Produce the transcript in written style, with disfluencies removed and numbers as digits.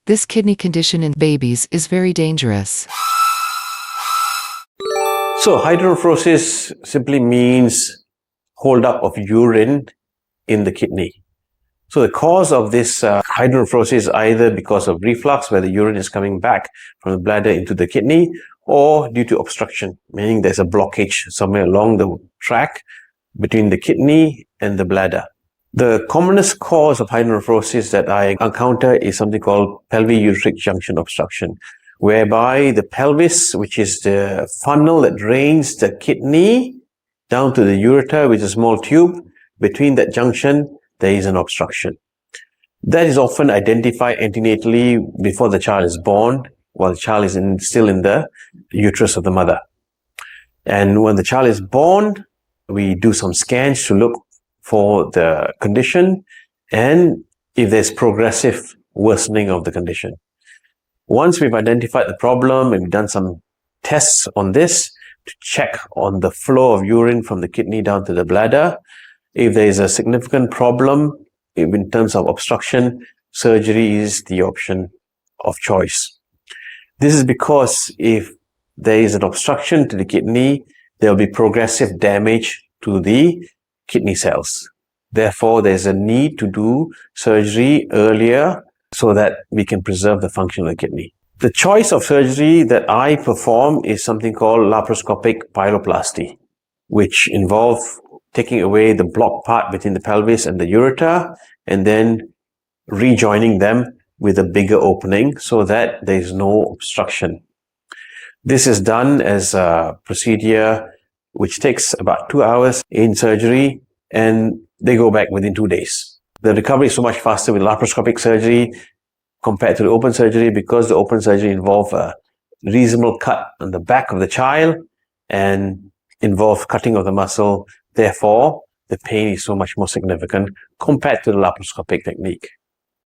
This kidney condition in babies is very dangerous. So hydronephrosis simply means holdup of urine in the kidney. So the cause of this hydronephrosis is either because of reflux, where the urine is coming back from the bladder into the kidney, or due to obstruction, meaning there's a blockage somewhere along the track between the kidney and the bladder. The commonest cause of hydronephrosis that I encounter is something called pelvic-ureteric junction obstruction, whereby the pelvis, which is the funnel that drains the kidney down to the ureter, which is a small tube, between that junction, there is an obstruction. That is often identified antenatally before the child is born, while the child is still in the uterus of the mother. And when the child is born, we do some scans to look for the condition and if there's progressive worsening of the condition. Once we've identified the problem and we've done some tests on this to check on the flow of urine from the kidney down to the bladder, if there is a significant problem in terms of obstruction, surgery is the option of choice. This is because if there is an obstruction to the kidney, there will be progressive damage to the kidney cells. Therefore, there's a need to do surgery earlier so that we can preserve the function of the kidney. The choice of surgery that I perform is something called laparoscopic pyeloplasty, which involves taking away the blocked part between the pelvis and the ureter and then rejoining them with a bigger opening so that there is no obstruction. This is done as a procedure which takes about 2 hours in surgery, and they go back within 2 days. The recovery is so much faster with laparoscopic surgery compared to the open surgery, because the open surgery involves a reasonable cut on the back of the child and involves cutting of the muscle. Therefore, the pain is so much more significant compared to the laparoscopic technique.